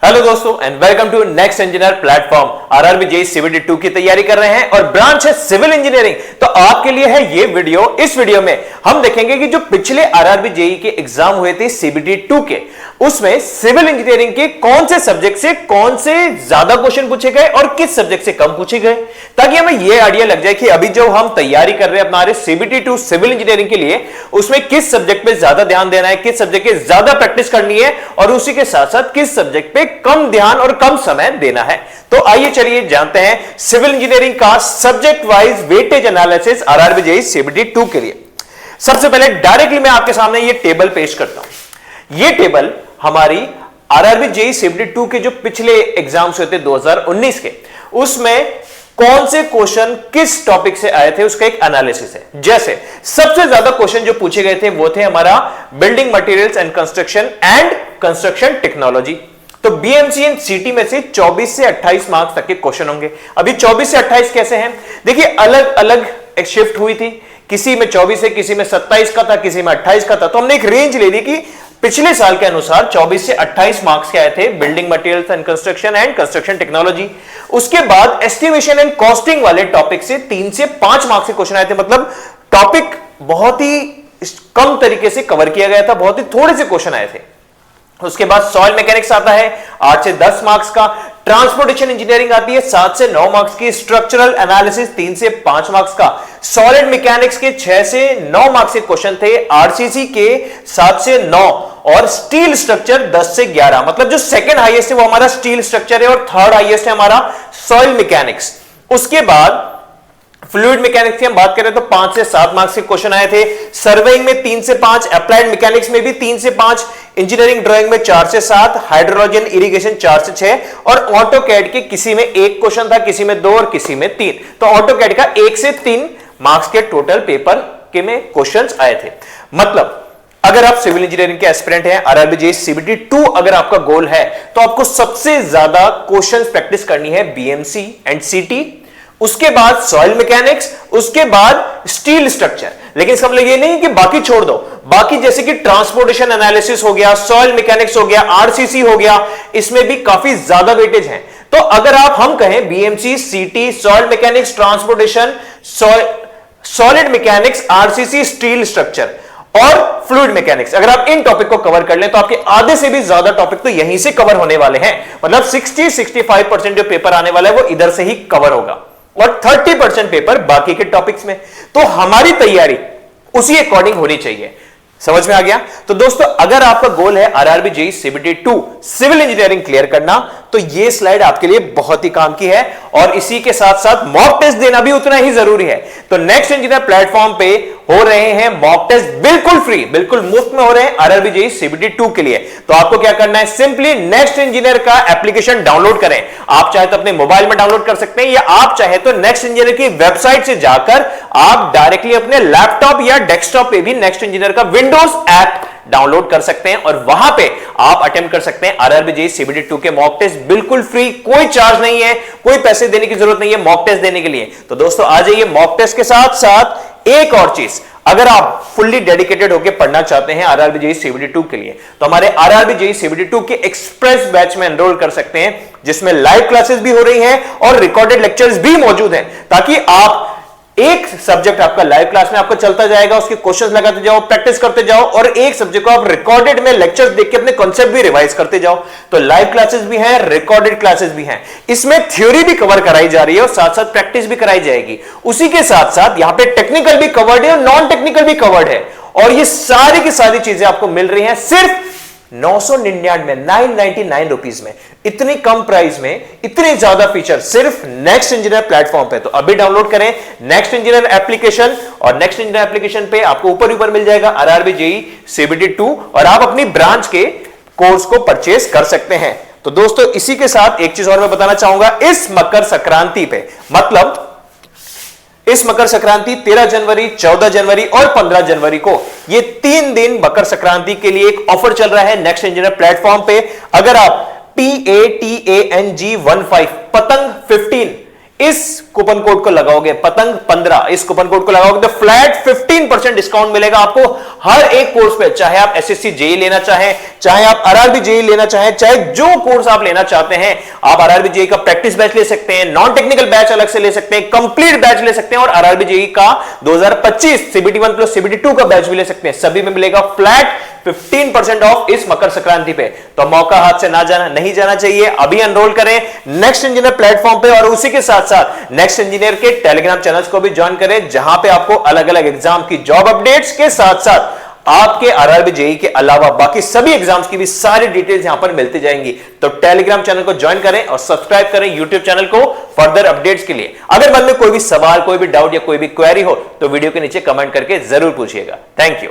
Hello दोस्तों and welcome to next engineer platform. RRB JE CBT 2 की तैयारी कर रहे हैं और ब्रांच है सिविल इंजीनियरिंग। तो आपके लिए है ये वीडियो। इस वीडियो में हम देखेंगे कि जो पिछले आरआरबी जेईई के एग्जाम हुए थे सीबीटी 2 के, उसमें सिविल इंजीनियरिंग के कौन से सब्जेक्ट से कौन से ज्यादा क्वेश्चन पूछे गए और किस सब्जेक्ट से कम पूछे गए, ताकि हमें यह आइडिया लग जाए कि अभी जो हम तैयारी कर रहे हैं अपना सीबीटी 2 सिविल इंजीनियरिंग के लिए, उसमें किस सब्जेक्ट पे ज्यादा ध्यान देना है, किस सब्जेक्ट की ज्यादा प्रैक्टिस करनी है और उसी के साथ साथ किस सब्जेक्ट पे कम ध्यान और कम समय देना है। तो आइए चलिए जानते हैं सिविल इंजीनियरिंग का subject wise weightage analysis RRB JE CBT 2 के लिए। सबसे पहले डायरेक्टली मैं आपके सामने ये टेबल पेश करता हूं। ये टेबल हमारी आरआरबी जेईई सीबीटी 2 के जो पिछले एग्जाम्स हुए थे 2019 के, उसमें कौन से क्वेश्चन किस टॉपिक से आए थे उसका एक एनालिसिस है। जैसे सबसे ज्यादा क्वेश्चन जो पूछे गए थे वो थे हमारा building materials and construction technology. तो बीएमसी एंड सीटी में से 24 से 28 मार्क्स तक के क्वेश्चन होंगे। अभी 24 से 28 कैसे हैं, देखिए अलग अलग एक शिफ्ट हुई थी, किसी में 24 है, किसी में 27 का था, किसी में 28 का था। तो हमने एक रेंज ले ली कि पिछले साल के अनुसार 24 से 28 मार्क्स के आए थे building materials and construction technology. उसके बाद एस्टिमेशन एंड कॉस्टिंग वाले टॉपिक से 3 से 5 मार्क्स के क्वेश्चन आए थे। मतलब टॉपिक बहुत ही कम तरीके से कवर किया गया था, बहुत ही थोड़े से क्वेश्चन आए थे। उसके बाद सॉइल मैकेनिक्स आता है 8 से 10 मार्क्स का, ट्रांसपोर्टेशन इंजीनियरिंग आती है 7 से 9 मार्क्स की, स्ट्रक्चरल एनालिसिस 3 से 5 मार्क्स का, सॉलिड मैकेनिक्स के 6 से 9 मार्क्स के क्वेश्चन थे, आरसीसी के 7 से 9 और स्टील स्ट्रक्चर 10 से 11। मतलब जो सेकंड हाईएस्ट है वो हमारा स्टील स्ट्रक्चर है और थर्ड हाईएस्ट है हमारा सॉइल मैकेनिक्स। उसके बाद फ्लूइड मैकेनिक्स की हम बात करें तो 5 से 7 मार्क्स के क्वेश्चन आए थे, सर्वेइंग में 3 से 5, अप्लाइड मैकेनिक्स में भी 3 से 5, इंजीनियरिंग ड्राइंग में 4 से 7, हाइड्रोजन इरिगेशन 4 से 6 और ऑटोकैड के किसी में 1 क्वेश्चन था, किसी में 2 और किसी में 3। तो ऑटोकैड का 1 से 3 मार्क्स के टोटल पेपर के में क्वेश्चंस आए थे। मतलब अगर आप सिविल इंजीनियरिंग के एस्पिरेंट हैं, आरआरबी जेईई सीबीटी 2 अगर आपका गोल है, तो आपको सबसे ज्यादा क्वेश्चंस प्रैक्टिस करनी है बीएमसी एंड सीटी, उसके बाद सॉइल मैकेनिक्स, उसके बाद स्टील स्ट्रक्चर। लेकिन इसका मतलब ये नहीं कि बाकी छोड़ दो, बाकी जैसे कि ट्रांसपोर्टेशन एनालिसिस हो गया, सॉइल मैकेनिक्स हो गया, आरसीसी हो गया, इसमें भी काफी ज्यादा वेटेज है। तो अगर हम कहें बीएमसी, सीटी, soil mechanics, transportation, solid mechanics, RCC, steel structure और फ्लूइड मैकेनिक्स, अगर आप इन टॉपिक को कवर कर लें तो आपके आधे से भी ज्यादा टॉपिक तो यहीं से कवर होने वाले हैं। मतलब 60-65% जो पेपर आने वाला है वो इधर से ही कवर होगा और 30% पेपर बाकी के टॉपिक्स में। तो हमारी तैयारी उसी अकॉर्डिंग होनी चाहिए। समझ में आ गया? तो दोस्तों अगर आपका गोल है RRB JE CBT 2 civil engineering clear करना, तो ये स्लाइड आपके लिए बहुत ही काम की है और इसी के साथ साथ मॉक टेस्ट देना भी उतना ही जरूरी है। तो नेक्स्ट इंजीनियर प्लेटफॉर्म पे हो रहे हैं मॉक टेस्ट बिल्कुल फ्री, बिल्कुल मुफ्त में हो रहे हैं आरआरबी जेईई सीबीटी 2 के लिए। तो आपको क्या करना है, सिंपली नेक्स्ट इंजीनियर का एप्लीकेशन डाउनलोड करें। आप चाहे तो अपने मोबाइल में डाउनलोड कर सकते हैं या आप चाहे तो नेक्स्ट इंजीनियर की वेबसाइट से जाकर आप डायरेक्टली अपने लैपटॉप या डेस्कटॉप पे भी नेक्स्ट इंजीनियर का विंडोज ऐप डाउनलोड कर सकते हैं और वहां पे आप अटेम्प्ट कर सकते हैं आरआरबी जेईई सीबीटी 2 के मॉक टेस्ट बिल्कुल फ्री, कोई चार्ज नहीं है, कोई पैसे देने की जरूरत नहीं है मॉक टेस्ट देने के लिए। तो दोस्तों आ जाइए। मॉक टेस्ट के साथ साथ एक और चीज, अगर आप फुल्ली डेडिकेटेड होकर पढ़ना चाहते हैं आरआरबी जेईई सीबीटी 2 के लिए, तो हमारे आरआरबी जेईई सीबीटी 2 के एक्सप्रेस बैच में एनरोल कर सकते हैं, जिसमें लाइव क्लासेस भी हो रही हैं और रिकॉर्डेड लेक्चर्स भी मौजूद हैं, ताकि आप एक सब्जेक्ट आपका लाइव क्लास में आपका चलता जाएगा, उसके क्वेश्चंस लगाते जाओ, प्रैक्टिस करते जाओ और एक सब्जेक्ट को आप रिकॉर्डेड में लेक्चर्स देख के अपने कॉन्सेप्ट भी रिवाइज करते जाओ। तो लाइव क्लासेस भी हैं, रिकॉर्डेड क्लासेस भी हैं, इसमें थ्योरी भी कवर कराई जा रही है और साथ साथ प्रैक्टिस भी कराई जाएगी। उसी के साथ साथ यहां पे टेक्निकल भी कवर्ड है और नॉन टेक्निकल भी कवर्ड है और ये सारी की सारी चीजें आपको मिल रही हैं सिर्फ 999 999 रुपीज में। इतनी कम प्राइस में इतने ज्यादा फीचर सिर्फ नेक्स्ट इंजीनियर प्लेटफॉर्म पे। तो अभी डाउनलोड करें नेक्स्ट इंजीनियर एप्लीकेशन और नेक्स्ट इंजीनियर एप्लीकेशन पे आपको ऊपर मिल जाएगा आरआरबी जेईई सीबीटी 2 और आप अपनी ब्रांच के कोर्स को परचेस कर सकते हैं। तो दोस्तों इसी के साथ एक चीज और मैं बताना चाहूंगा, इस मकर संक्रांति पे, मतलब इस मकर संक्रांति 13 जनवरी, 14 जनवरी और 15 जनवरी को, ये 3 दिन मकर संक्रांति के लिए एक ऑफर चल रहा है नेक्स्ट इंजीनियर प्लेटफॉर्म पे। अगर आप PATANG15 पतंग 15 इस कूपन कोड को लगाओगे, पतंग 15, इस कूपन कोड को लगाओगे तो फ्लैट 15% डिस्काउंट मिलेगा आपको हर एक कोर्स पे। चाहे आप एसएससी जेई लेना चाहें, चाहे आप आरआरबी जेई लेना चाहें, चाहे जो कोर्स आप लेना चाहते हैं, आप आरआरबी जेई का प्रैक्टिस बैच ले सकते हैं, नॉन टेक्निकल बैच अलग से ले सकते हैं, कंप्लीट बैच ले सकते हैं, और आरआरबी जेई का 2025 सीबीटी 1 प्लस सीबीटी 2 का बैच भी ले सकते हैं। सभी में मिलेगा फ्लैट 15% ऑफ इस मकर संक्रांति पे। तो मौका हाथ से नहीं जाना चाहिए। अभी एनरोल करें नेक्स्ट इंजीनियर प्लेटफॉर्म पे, और उसी के साथ साथ नेक्स्ट इंजीनियर के टेलीग्राम चैनल्स को भी ज्वाइन करें, जहां पे आपको अलग अलग एग्जाम की जॉब अपडेट्स के साथ साथ आपके आरआरबी जेई के अलावा बाकी सभी एग्जाम्स की भी सारी डिटेल्स यहां पर मिलती जाएंगी। तो टेलीग्राम चैनल को ज्वाइन करें और सब्सक्राइब करें यूट्यूब चैनल को फर्दर अपडेट्स के लिए। अगर मन में कोई भी सवाल, कोई भी डाउट या कोई भी क्वेरी हो तो वीडियो के नीचे कमेंट करके जरूर पूछिएगा। Thank you.